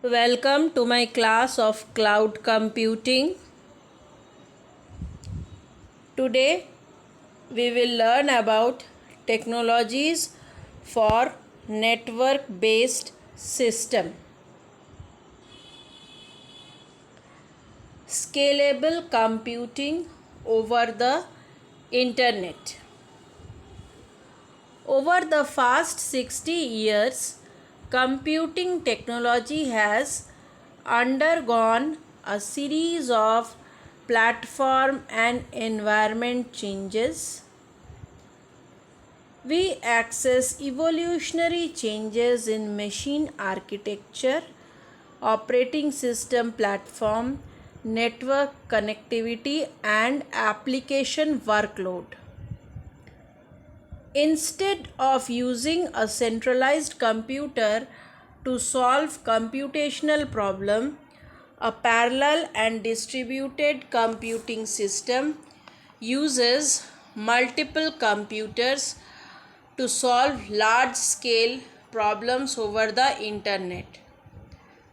Welcome to my class of cloud computing. Today we will learn about technologies for network based system. Scalable computing over the internet. Over the past 60 years, computing technology has undergone a series of platform and environment changes. We access evolutionary changes in machine architecture, operating system platform, network connectivity, and application workload. Instead of using a centralized computer to solve computational problem, a parallel and distributed computing system uses multiple computers to solve large scale problems over the internet.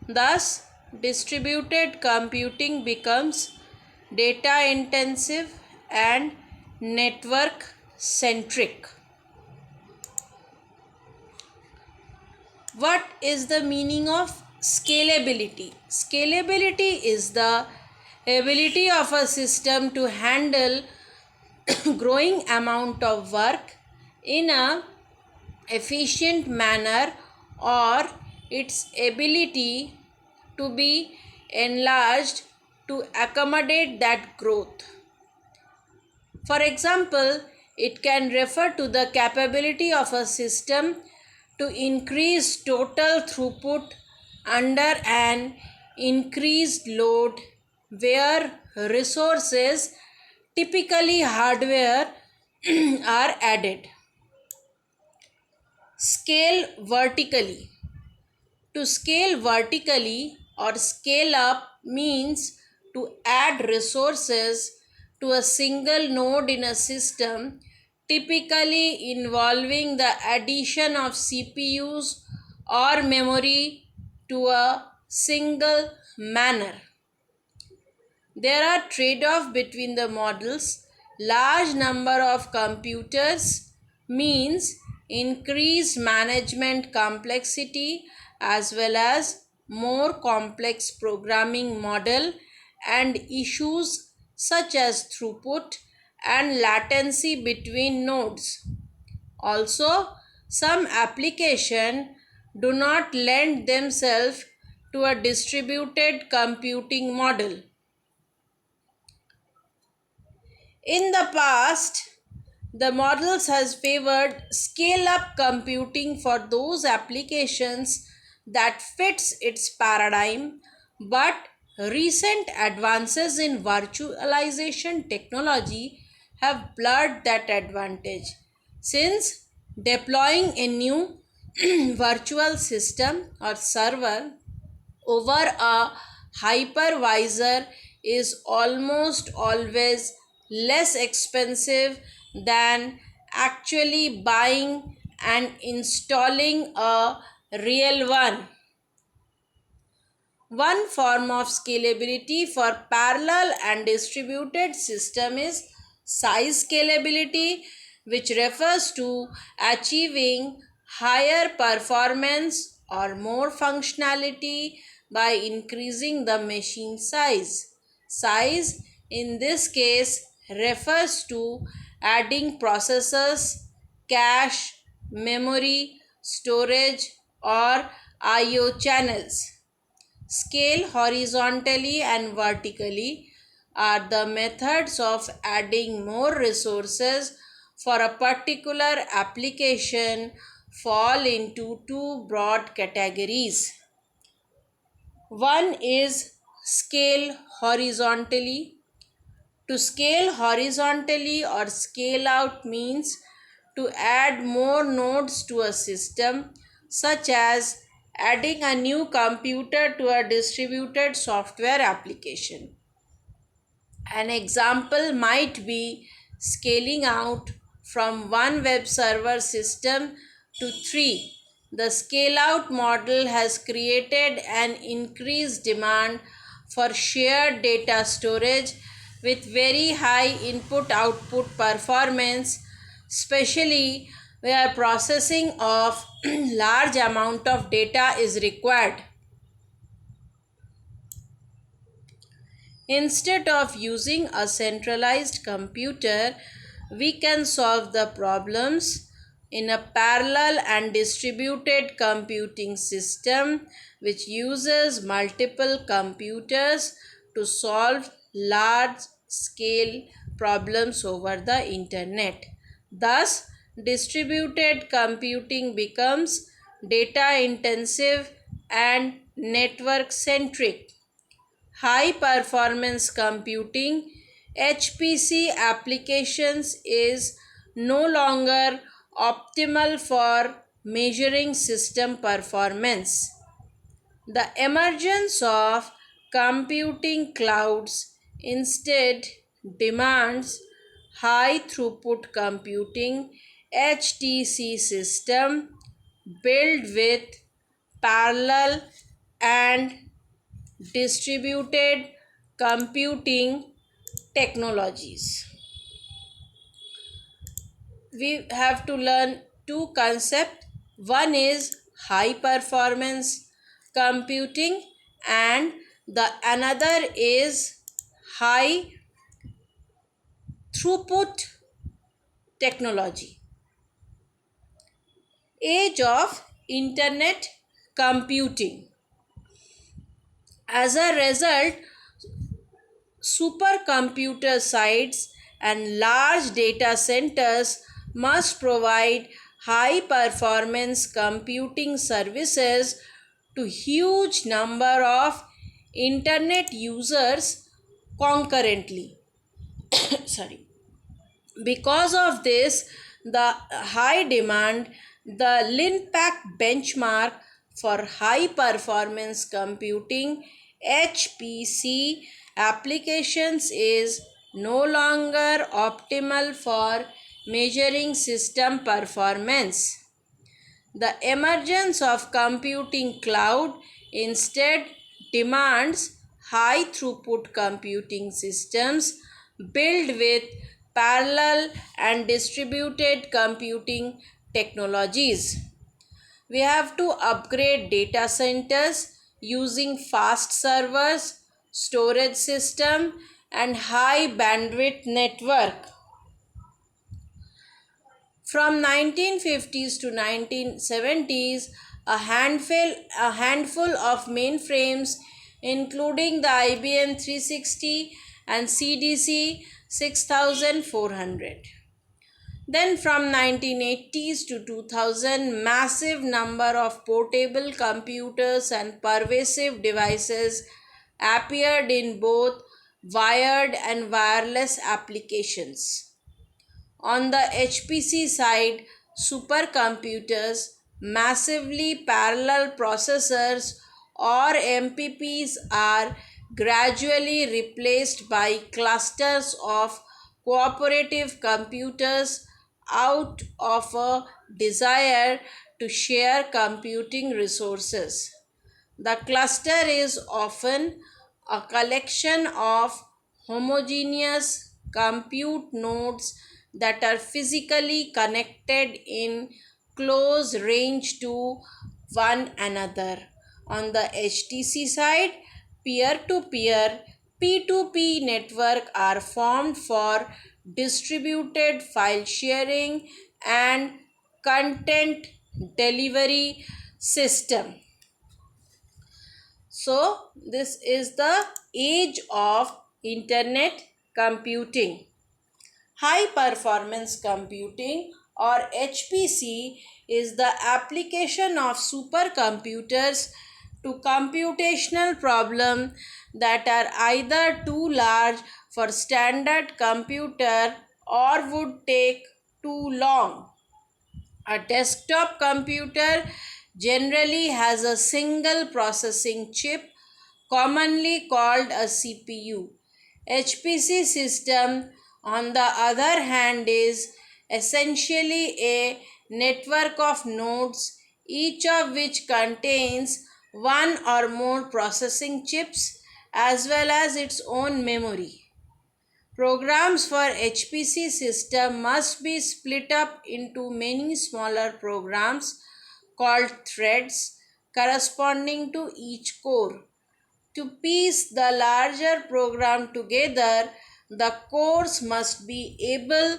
Thus, distributed computing becomes data intensive and network centric. What is the meaning of scalability? Scalability is the ability of a system to handle growing amount of work in a efficient manner, or its ability to be enlarged to accommodate that growth. For example, it can refer to the capability of a system to increase total throughput under an increased load where resources, typically hardware, are added. Scale vertically. To scale vertically or scale up means to add resources to a single node in a system, typically involving the addition of CPUs or memory to a single manner. There are trade-off between the models. Large number of computers means increased management complexity as well as more complex programming model and issues such as throughput and latency between nodes. Also, some applications do not lend themselves to a distributed computing model. In the past, the models has favored scale-up computing for those applications that fits its paradigm, but recent advances in virtualization technology have blurred that advantage. Since deploying a new virtual system or server over a hypervisor is almost always less expensive than actually buying and installing a real one. One form of scalability for parallel and distributed system is size scalability, which refers to achieving higher performance or more functionality by increasing the machine size. Size in this case refers to adding processors, cache, memory, storage, or IO channels. Scale horizontally and vertically are the methods of adding more resources for a particular application fall into two broad categories. One is scale horizontally. To scale horizontally or scale out means to add more nodes to a system, such as adding a new computer to a distributed software application. An example might be scaling out from one web server system to three, The scale out model has created an increased demand for shared data storage with very high input output performance, especially where processing of large amount of data is required. Instead of using a centralized computer, we can solve the problems in a parallel and distributed computing system which uses multiple computers to solve large scale problems over the internet. Thus, distributed computing becomes data intensive and network centric. High performance computing HPC applications is no longer optimal for measuring system performance. The emergence of computing clouds instead demands high throughput computing HTC system built with parallel and distributed computing technologies. We have to learn two concepts. One is high performance computing and the another is high throughput technology. Age of internet computing. As a result, supercomputer sites and large data centers must provide high performance computing services to huge number of internet users concurrently. Sorry. Because of this, the high demand, the LINPACK benchmark for high performance computing HPC applications is no longer optimal for measuring system performance. The emergence of computing cloud instead demands high throughput computing systems built with parallel and distributed computing technologies. We have to upgrade data centers using fast servers, storage system and high bandwidth network. From 1950s to 1970s, a handful of mainframes, including the IBM 360 and CDC 6400. Then from 1980s to 2000, massive number of portable computers and pervasive devices appeared in both wired and wireless applications. On the HPC side, supercomputers, massively parallel processors, or MPPs are gradually replaced by clusters of cooperative computers out of a desire to share computing resources. The cluster is often a collection of homogeneous compute nodes that are physically connected in close range to one another. On the HTC side, peer to peer P2P network are formed for distributed file sharing and content delivery system. So, this is the age of internet computing. High performance computing or HPC is the application of supercomputers to computational problems that are either too large for standard computer or would take too long. A desktop computer generally has a single processing chip, commonly called a CPU. HPC system, on the other hand, is essentially a network of nodes, each of which contains one or more processing chips as well as its own memory. Programs for HPC system must be split up into many smaller programs called threads corresponding to each core. To piece the larger program together, the cores must be able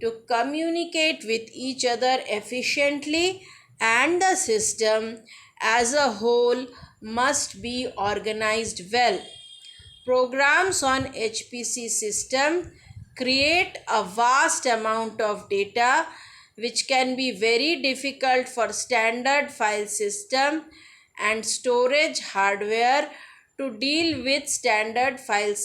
to communicate with each other efficiently, and the system as a whole must be organized well. Programs on HPC system create a vast amount of data which can be very difficult for standard file system and storage hardware to deal with standard file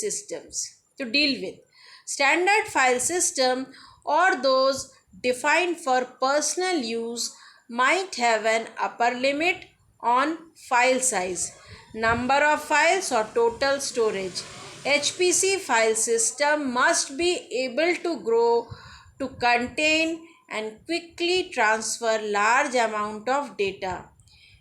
system or those defined for personal use might have an upper limit on file size, number of files, or total storage. HPC file system must be able to grow to contain and quickly transfer large amount of data.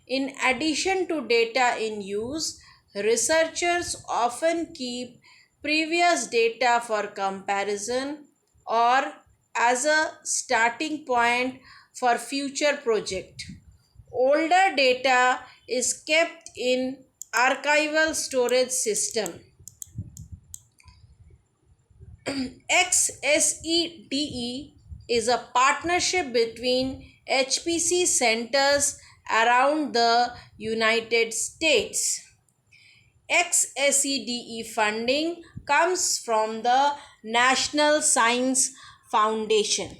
In addition to data in use, researchers often keep previous data for comparison or as a starting point for future project. Older data is kept in archival storage system. XSEDE is a partnership between HPC centers around the United States. XSEDE funding comes from the National Science Foundation.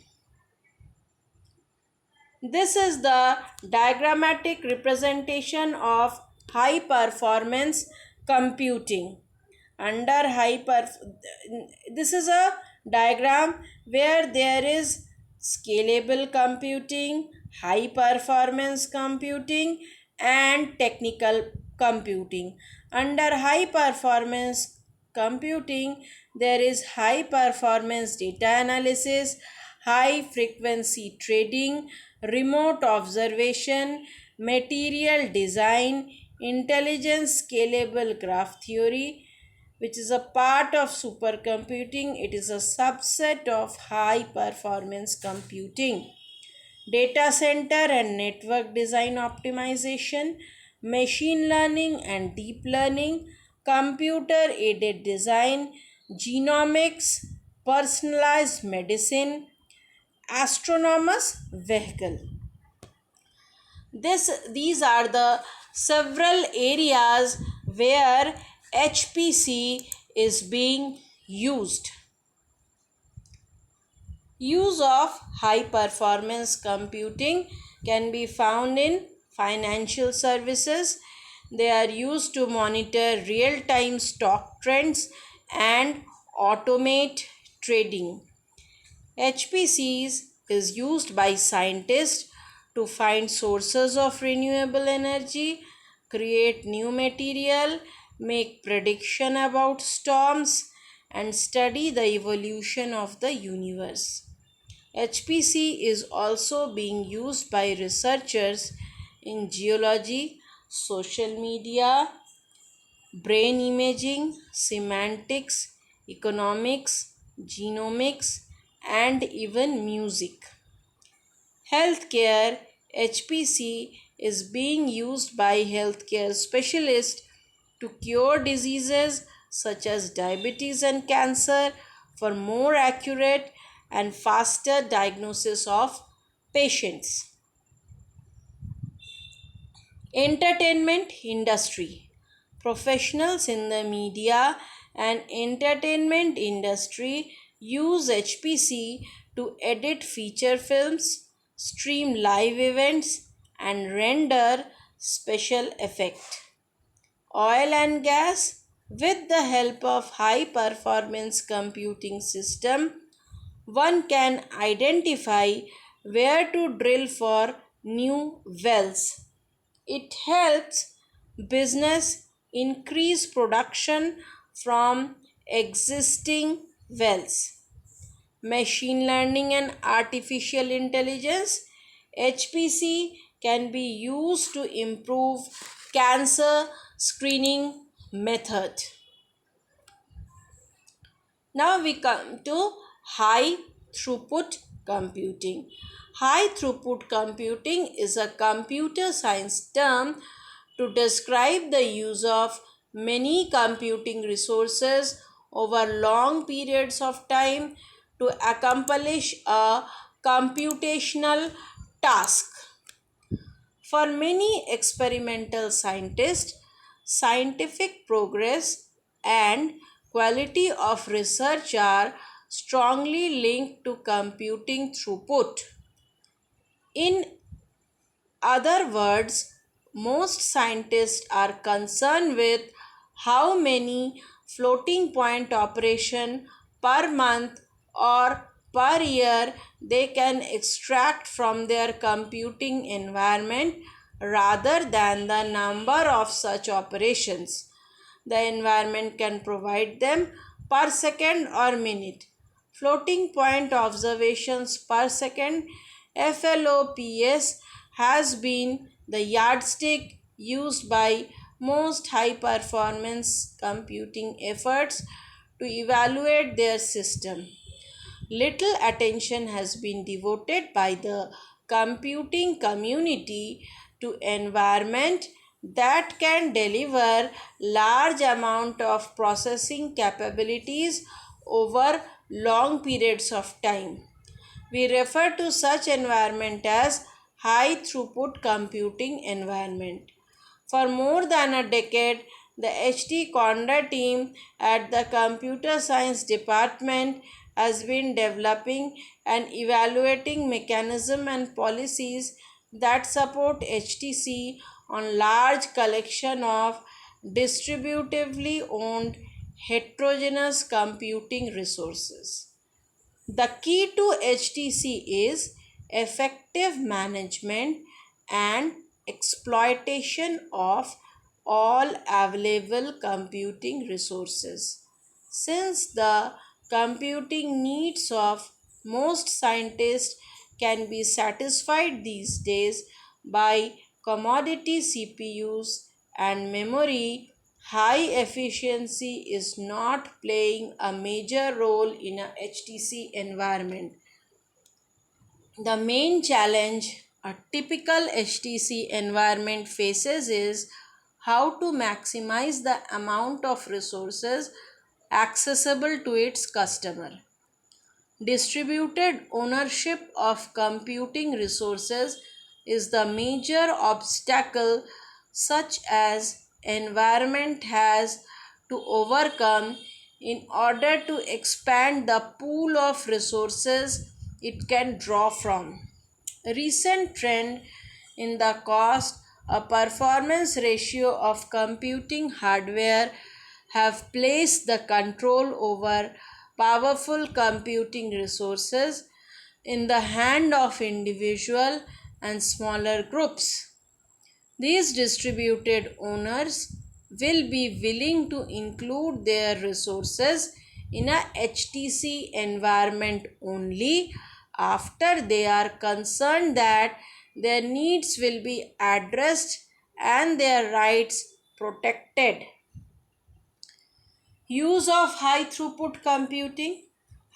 This is the diagrammatic representation of high performance computing. Under this is a diagram where there is scalable computing, high performance computing, and technical computing. Under high performance computing, there is high performance data analysis, high frequency trading, remote observation, material design, intelligent scalable graph theory, which is a part of supercomputing. It is a subset of high performance computing. Data center and network design optimization, machine learning and deep learning, computer aided design, genomics, personalized medicine, astronomous vehicle. These are the several areas where HPC is being used. Use of high performance computing can be found in financial services. They are used to monitor real time stock trends and automate trading. HPCs is used by scientists to find sources of renewable energy, create new material, make prediction about storms, and study the evolution of the universe. HPC is also being used by researchers in geology, social media, brain imaging, semantics, economics, genomics, and even music. Healthcare HPC is being used by healthcare specialists to cure diseases such as diabetes and cancer for more accurate and faster diagnosis of patients. Entertainment industry. Professionals in the media and entertainment industry use HPC to edit feature films, stream live events, and render special effect. Oil and gas, with the help of high performance computing system, one can identify where to drill for new wells. It helps business increase production from existing wells. Machine learning and artificial intelligence. HPC can be used to improve cancer screening method. Now we come to high throughput computing. High throughput computing is a computer science term to describe the use of many computing resources over long periods of time to accomplish a computational task. For many experimental scientists, scientific progress and quality of research are strongly linked to computing throughput. In other words, most scientists are concerned with how many floating point operation per month or per year they can extract from their computing environment rather than the number of such operations the environment can provide them per second or minute. Floating point observations per second FLOPS has been the yardstick used by most high performance computing efforts to evaluate their system. Little attention has been devoted by the computing community to environment that can deliver large amount of processing capabilities over long periods of time. We refer to such environment as high throughput computing environment. For more than a decade, the H.T. Conda team at the Computer Science Department has been developing and evaluating mechanisms and policies that support HTC on large collection of distributively owned heterogeneous computing resources. The key to HTC is effective management and exploitation of all available computing resources. Since the computing needs of most scientists can be satisfied these days by commodity CPUs and memory, high efficiency is not playing a major role in a HTC environment. The main challenge a typical HTC environment faces is how to maximize the amount of resources accessible to its customer. Distributed ownership of computing resources is the major obstacle such as environment has to overcome in order to expand the pool of resources it can draw from. A recent trend in the cost a performance ratio of computing hardware have placed the control over powerful computing resources in the hand of individual and smaller groups. These distributed owners will be willing to include their resources in a HTC environment only after they are concerned that their needs will be addressed and their rights protected. Use of high throughput computing.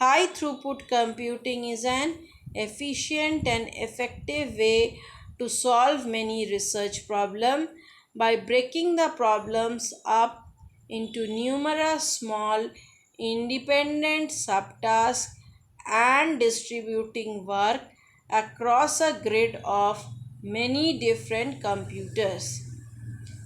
High throughput computing is an efficient and effective way to solve many research problems by breaking the problems up into numerous small independent subtasks and distributing work across a grid of many different computers.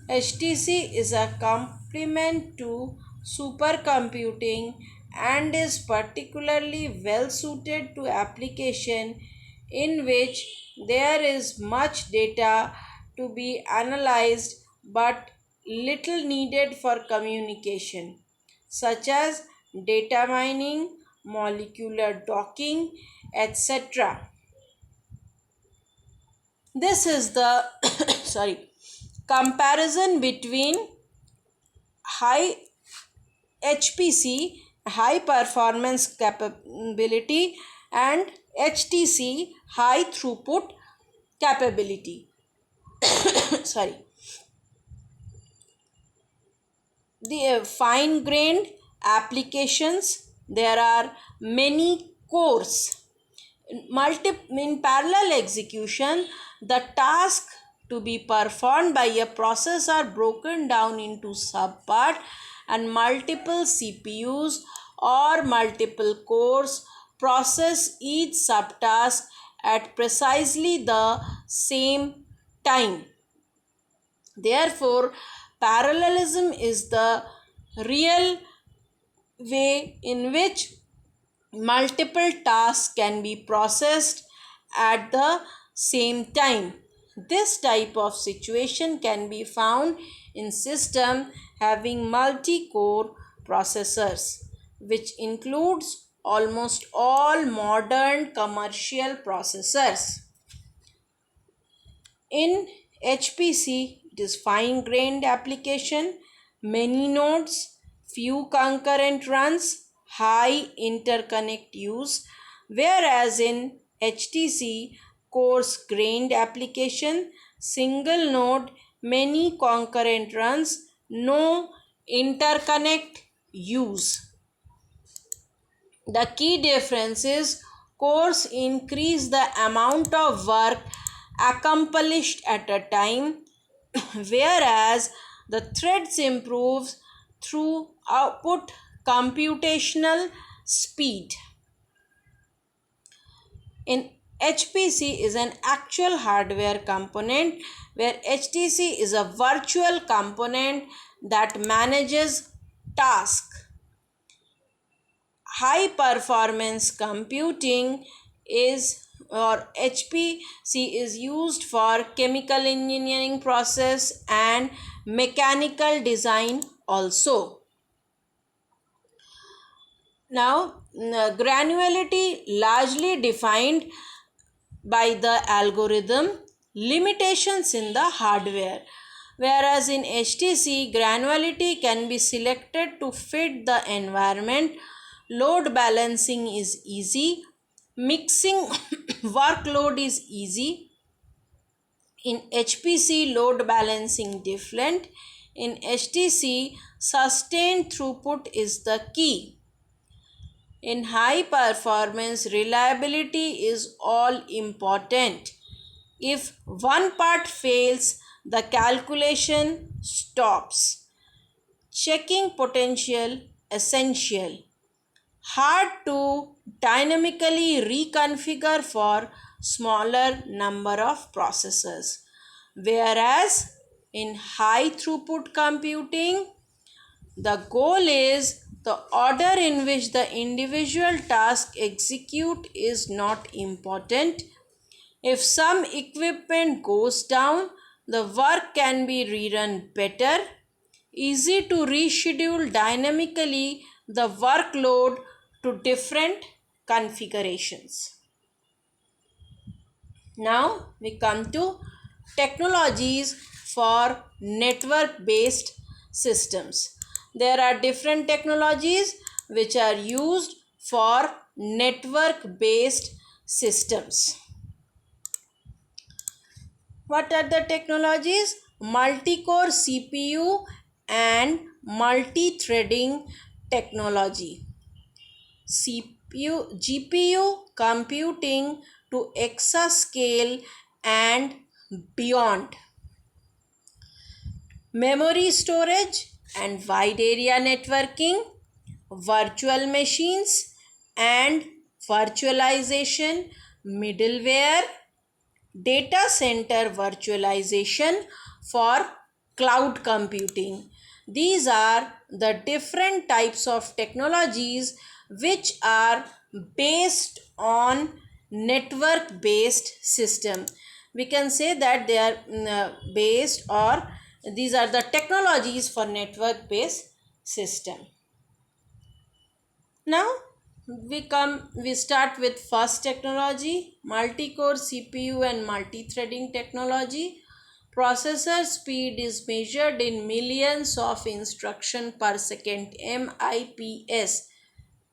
HTC is a complement to supercomputing and is particularly well suited to application in which there is much data to be analyzed but little needed for communication, such as data mining, molecular docking, etc. This is the sorry comparison between high HPC, high performance capability, and HTC, high throughput capability. sorry, the fine grained applications, there are many cores. In parallel execution, the task to be performed by a process are broken down into subpart, and multiple CPUs or multiple cores process each subtask at precisely the same time. Therefore, parallelism is the real way in which multiple tasks can be processed at the same time. This type of situation can be found in system having multi-core processors, which includes almost all modern commercial processors. In HPC, it is fine grained application, many nodes, few concurrent runs, high interconnect use, whereas in HTC, coarse grained application, single node, many concurrent runs, no interconnect use. The key difference is cores increase the amount of work accomplished at a time, whereas the threads improves through output computational speed. In HPC is an actual hardware component, where HTC is a virtual component that manages tasks. High performance computing is, or HPC, is used for chemical engineering process and mechanical design also. Now, granularity largely defined by the algorithm, limitations in the hardware. Whereas in HTC, granularity can be selected to fit the environment, load balancing is easy, mixing workload is easy. In HPC, load balancing different. In HTC, sustained throughput is the key. In high performance, reliability is all important. If one part fails, the calculation stops. Checking potential essential. Hard to dynamically reconfigure for smaller number of processors. Whereas in high throughput computing, the goal is the order in which the individual task execute is not important. If some equipment goes down, the work can be rerun better. Easy to reschedule dynamically the workload to different configurations. Now we come to technologies for network based systems. There are different technologies which are used for network based systems. What are the technologies? Multi-core CPU and multi-threading technology. GPU computing to exascale and beyond. Memory storage and wide area networking, virtual machines and virtualization, middleware, data center virtualization for cloud computing. These are the different types of technologies which are based on network based system. We can say that they are based, or these are the technologies for network based system. Now we start with first technology, multi-core CPU and multi-threading technology. Processor speed is measured in millions of instruction per second, MIPS,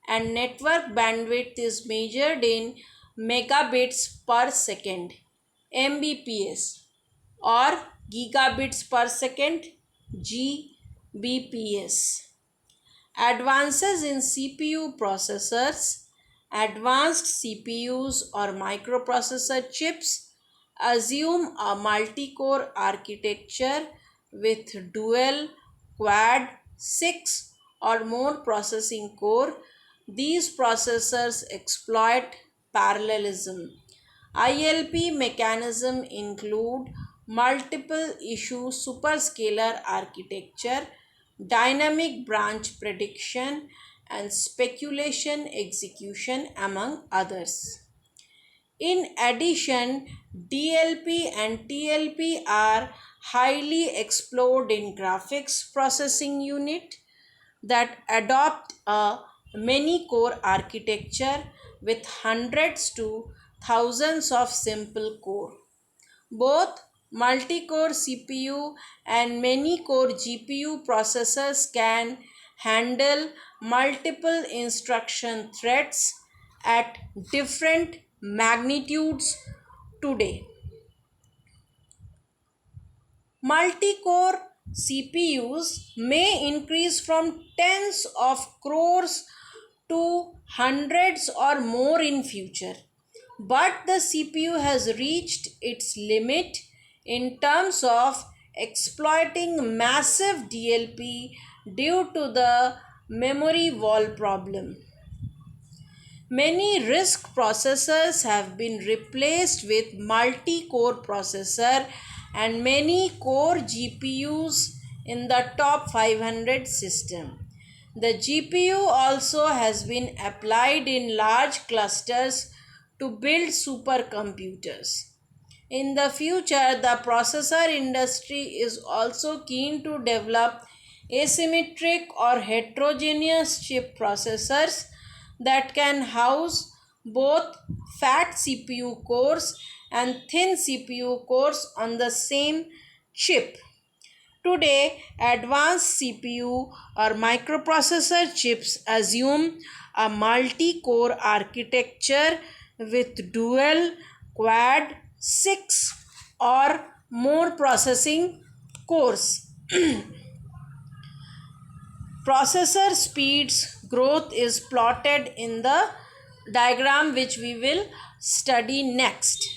and network bandwidth is measured in megabits per second, Mbps. or gigabits per second, GBps. Advances in CPU processors. Advanced CPUs or microprocessor chips assume a multi-core architecture with dual, quad, 6 or more processing core. These processors exploit parallelism. ILP mechanism include multiple issue superscalar architecture, dynamic branch prediction, and speculation execution, among others. In addition, DLP and TLP are highly explored in graphics processing unit that adopt a many core architecture with hundreds to thousands of simple core. Both multi-core CPU and many-core GPU processors can handle multiple instruction threads at different magnitudes today. Multi-core CPUs may increase from tens of crores to hundreds or more in future. But the CPU has reached its limit in terms of exploiting massive DLP due to the memory wall problem. Many RISC processors have been replaced with multi-core processor and many core GPUs in the top 500 system. The GPU also has been applied in large clusters to build supercomputers. In the future, the processor industry is also keen to develop asymmetric or heterogeneous chip processors that can house both fat CPU cores and thin CPU cores on the same chip. Today, advanced CPU or microprocessor chips assume a multi-core architecture with dual, quad, 6 or more processing cores. Processor speeds growth is plotted in the diagram which we will study next.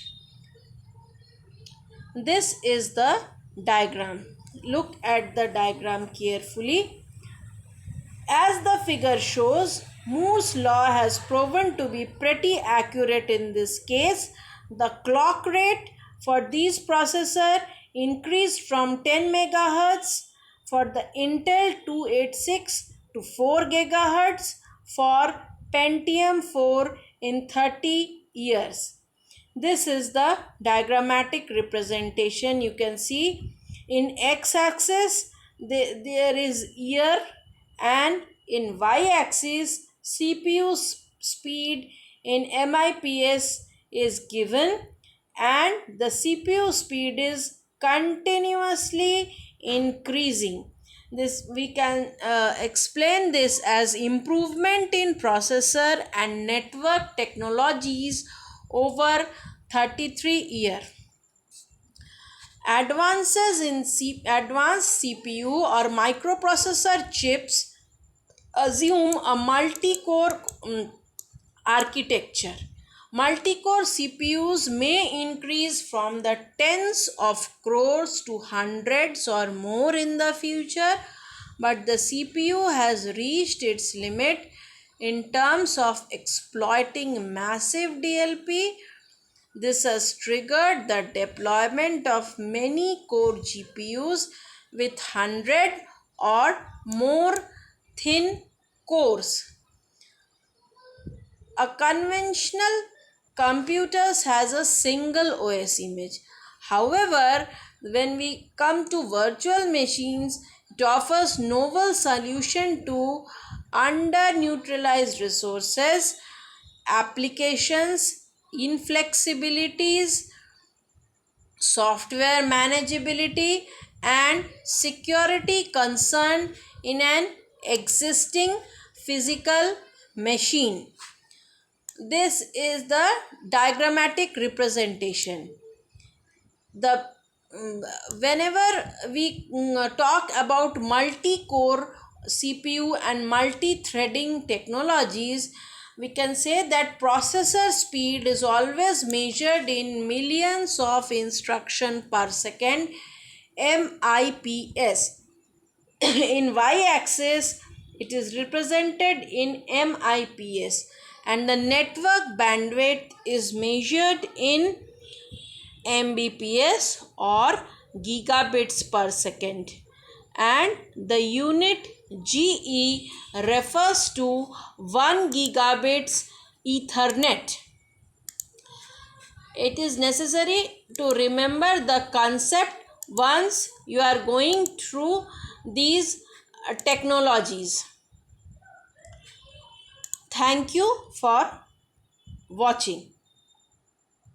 This is the diagram. Look at the diagram carefully. As the figure shows, Moore's law has proven to be pretty accurate in this case. The clock rate for these processors increased from 10 MHz for the Intel 286 to 4 GHz for Pentium 4 in 30 years. This is the diagrammatic representation. You can see in x-axis there is year, and in y-axis CPU speed in MIPS is given, and the CPU speed is continuously increasing. This we can explain this as improvement in processor and network technologies over 33 years. Advances in advanced CPU or microprocessor chips assume a multi-core architecture. Multi-core CPUs may increase from the tens of crores to hundreds or more in the future, but the CPU has reached its limit in terms of exploiting massive DLP. This has triggered the deployment of many core GPUs with 100 or more thin cores. A conventional computers has a single OS image. However, when we come to virtual machines, it offers novel solution to under-neutralized resources, applications, inflexibilities, software manageability, and security concern in an existing physical machine. This is the diagrammatic representation. The whenever we talk about multi-core CPU and multi-threading technologies, we can say that processor speed is always measured in millions of instruction per second, MIPS. In y-axis, it is represented in MIPS, and the network bandwidth is measured in Mbps or gigabits per second, and the unit GE refers to 1 gigabits Ethernet. It is necessary to remember the concept once you are going through these technologies. Thank you for watching.